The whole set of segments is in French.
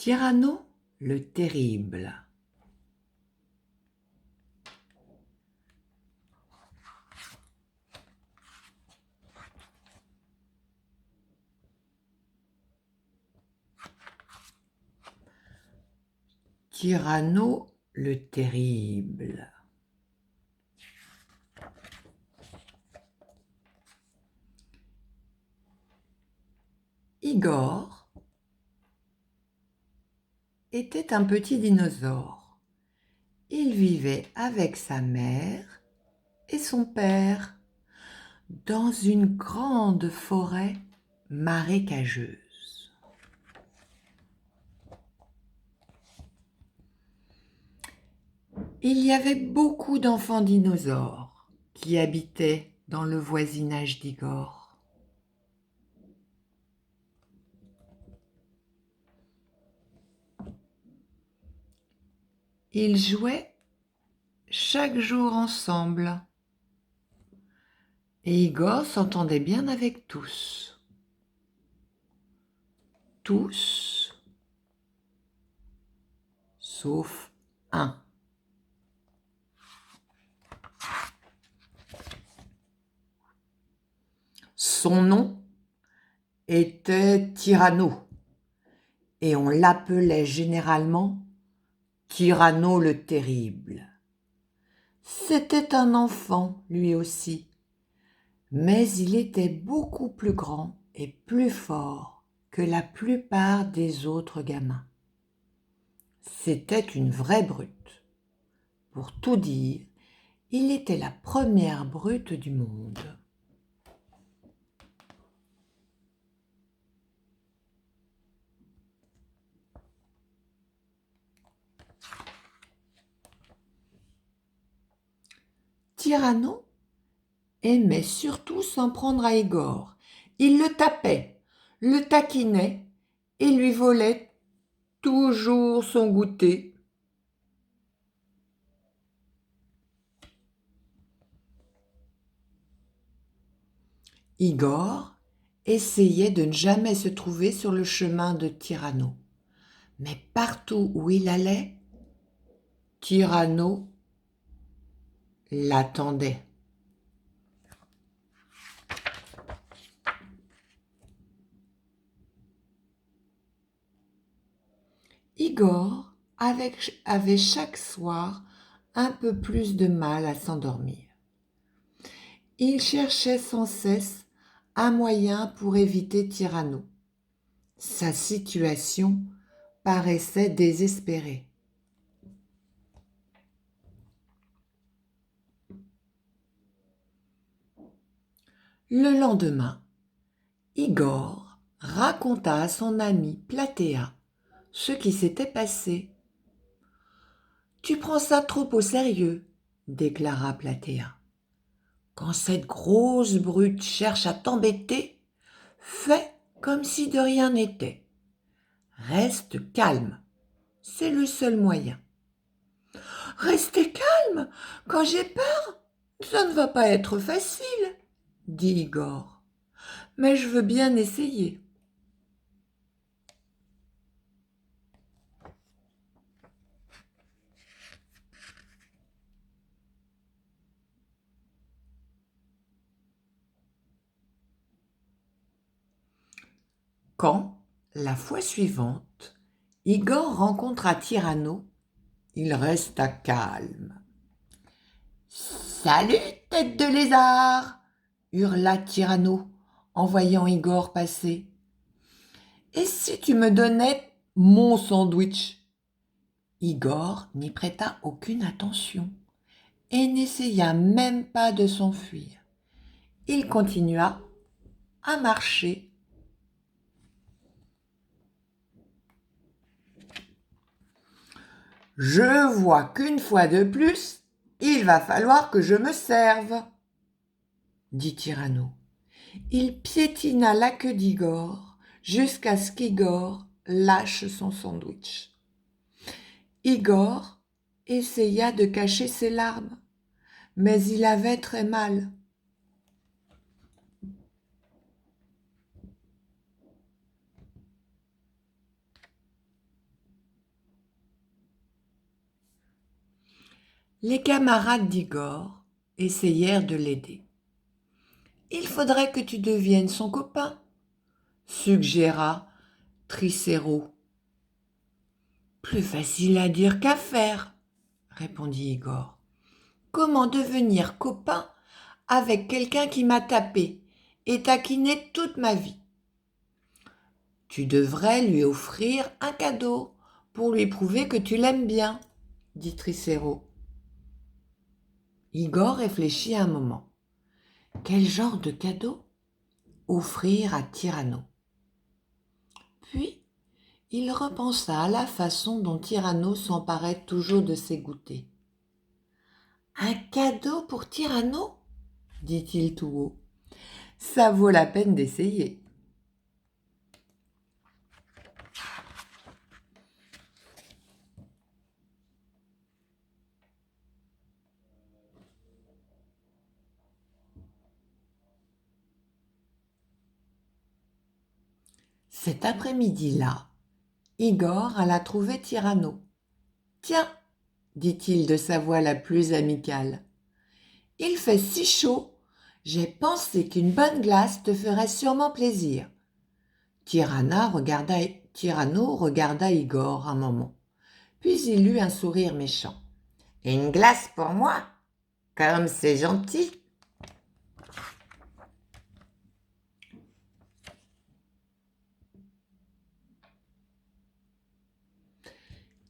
Tyranno le terrible. Tyranno le terrible. Igor était un petit dinosaure. Il vivait avec sa mère et son père dans une grande forêt marécageuse. Il y avait beaucoup d'enfants dinosaures qui habitaient dans le voisinage d'Igor. Ils jouaient chaque jour ensemble et Igor s'entendait bien avec tous. Tous, sauf un. Son nom était Tyranno et on l'appelait généralement Tyranno le terrible. C'était un enfant, lui aussi, mais il était beaucoup plus grand et plus fort que la plupart des autres gamins. C'était une vraie brute. Pour tout dire, il était la première brute du monde. Tyranno aimait surtout s'en prendre à Igor. Il le tapait, le taquinait et lui volait toujours son goûter. Igor essayait de ne jamais se trouver sur le chemin de Tyranno. Mais partout où il allait, Tyranno l'attendait. Igor avait chaque soir un peu plus de mal à s'endormir. Il cherchait sans cesse un moyen pour éviter Tyranno. Sa situation paraissait désespérée. Le lendemain, Igor raconta à son ami Platéa ce qui s'était passé. « Tu prends ça trop au sérieux, » déclara Platéa. « Quand cette grosse brute cherche à t'embêter, fais comme si de rien n'était. Reste calme, c'est le seul moyen. »« Rester calme quand j'ai peur, ça ne va pas être facile, » dit Igor. « Mais je veux bien essayer. » Quand, la fois suivante, Igor rencontra Tyranno, il resta calme. « Salut, tête de lézard !» hurla Tyranno en voyant Igor passer. « Et si tu me donnais mon sandwich ?» Igor n'y prêta aucune attention et n'essaya même pas de s'enfuir. Il continua à marcher. « Je vois qu'une fois de plus, il va falloir que je me serve, » dit Tyranno. Il piétina la queue d'Igor jusqu'à ce qu'Igor lâche son sandwich. Igor essaya de cacher ses larmes, mais il avait très mal. Les camarades d'Igor essayèrent de l'aider. Il faudrait que tu deviennes son copain, suggéra Tricéro. Plus facile à dire qu'à faire, répondit Igor. Comment devenir copain avec quelqu'un qui m'a tapé et taquiné toute ma vie? Tu devrais lui offrir un cadeau pour lui prouver que tu l'aimes bien, dit Tricéro. Igor réfléchit un moment. Quel genre de cadeau offrir à Tyranno? Puis, il repensa à la façon dont Tyranno s'emparait toujours de ses goûters. Un cadeau pour Tyranno? Dit-il tout haut. Ça vaut la peine d'essayer. Cet après-midi-là, Igor alla trouver Tyranno. Tiens, dit-il de sa voix la plus amicale, il fait si chaud, j'ai pensé qu'une bonne glace te ferait sûrement plaisir. Tyranno regarda Igor un moment, puis il eut un sourire méchant. Une glace pour moi? Comme c'est gentil!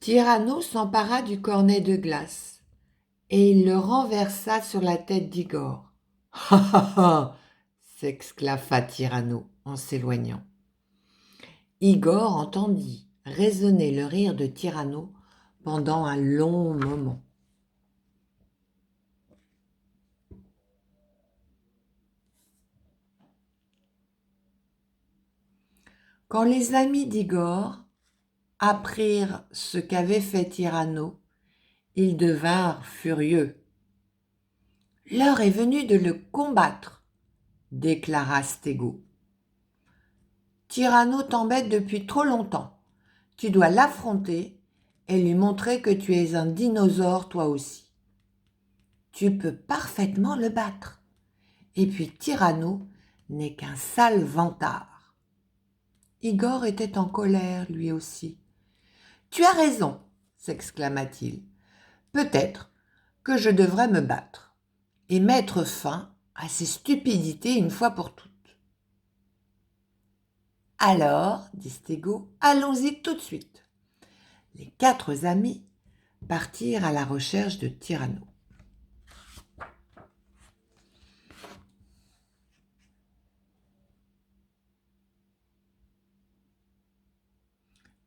Tyranno s'empara du cornet de glace et il le renversa sur la tête d'Igor. « Ha ha ha !» s'exclama Tyranno en s'éloignant. Igor entendit résonner le rire de Tyranno pendant un long moment. Quand les amis d'Igor apprirent ce qu'avait fait Tyranno, ils devinrent furieux. « L'heure est venue de le combattre, » déclara Stégo. « Tyranno t'embête depuis trop longtemps. Tu dois l'affronter et lui montrer que tu es un dinosaure toi aussi. Tu peux parfaitement le battre. Et puis Tyranno n'est qu'un sale vantard. » Igor était en colère lui aussi. « Tu as raison, » s'exclama-t-il. « Peut-être que je devrais me battre et mettre fin à ces stupidités une fois pour toutes. » « Alors, dit Stégo, allons-y tout de suite. » Les 4 amis partirent à la recherche de Tyranno.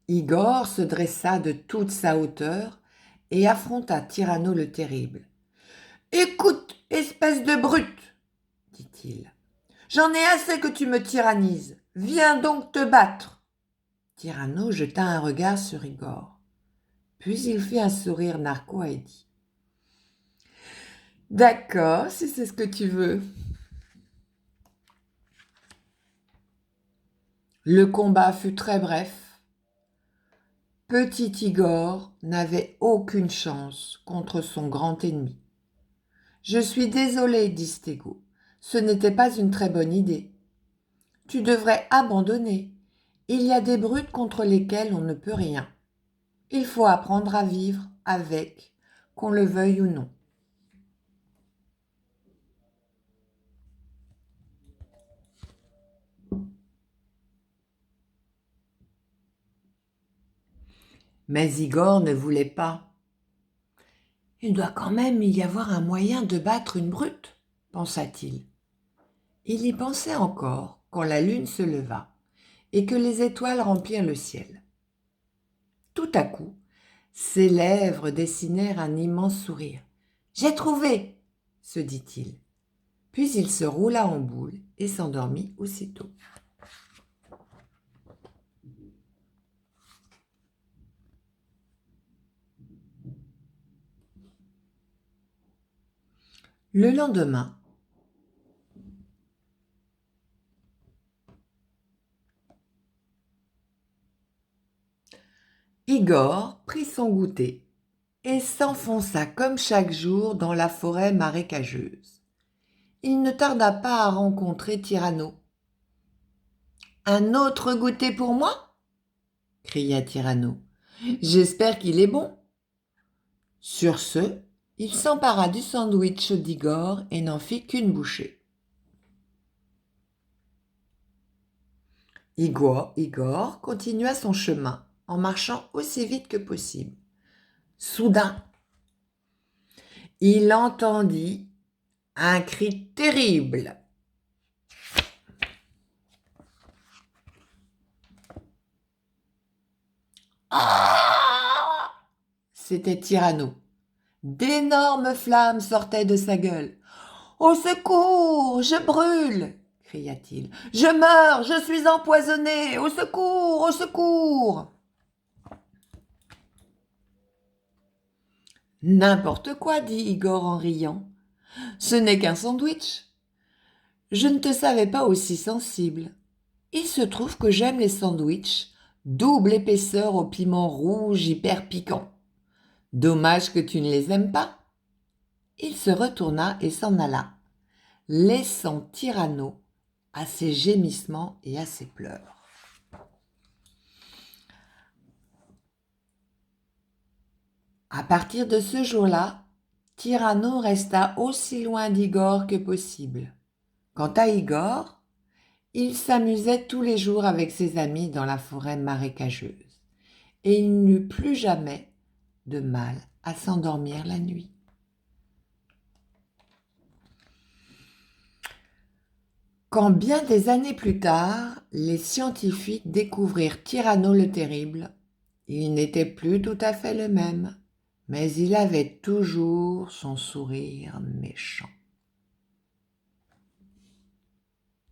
Igor se dressa de toute sa hauteur et affronta Tyranno le terrible. « Écoute, espèce de brute, dit-il, j'en ai assez que tu me tyrannises. Viens donc te battre. » Tyranno jeta un regard sur Igor. Puis il fit un sourire narquois et dit « D'accord, si c'est ce que tu veux. » Le combat fut très bref. Petit Igor n'avait aucune chance contre son grand ennemi. « Je suis désolé, dit Stégo. Ce n'était pas une très bonne idée. Tu devrais abandonner. Il y a des brutes contre lesquelles on ne peut rien. Il faut apprendre à vivre avec, qu'on le veuille ou non. » Mais Igor ne voulait pas. « Il doit quand même y avoir un moyen de battre une brute, pensa-t-il. Il y pensait encore quand la lune se leva et que les étoiles remplirent le ciel. Tout à coup, ses lèvres dessinèrent un immense sourire. « J'ai trouvé !» se dit-il. Puis il se roula en boule et s'endormit aussitôt. Le lendemain, Igor prit son goûter et s'enfonça comme chaque jour dans la forêt marécageuse. Il ne tarda pas à rencontrer Tyranno. « Un autre goûter pour moi ?» cria Tyranno. « J'espère qu'il est bon. » Sur ce, il s'empara du sandwich d'Igor et n'en fit qu'une bouchée. Igor continua son chemin en marchant aussi vite que possible. Soudain, il entendit un cri terrible. Ah! C'était Tyranno. D'énormes flammes sortaient de sa gueule. « Au secours, je brûle !» cria-t-il. « Je meurs, je suis empoisonné, au secours, au secours !» « N'importe quoi, dit Igor en riant. Ce n'est qu'un sandwich. Je ne te savais pas aussi sensible. Il se trouve que j'aime les sandwichs, double épaisseur au piment rouge hyper piquant. Dommage que tu ne les aimes pas. » Il se retourna et s'en alla, laissant Tyranno à ses gémissements et à ses pleurs. À partir de ce jour-là, Tyranno resta aussi loin d'Igor que possible. Quant à Igor, il s'amusait tous les jours avec ses amis dans la forêt marécageuse, et il n'eut plus jamais de mal à s'endormir la nuit. Quand bien des années plus tard, les scientifiques découvrirent Tyranno le Terrible, il n'était plus tout à fait le même, mais il avait toujours son sourire méchant.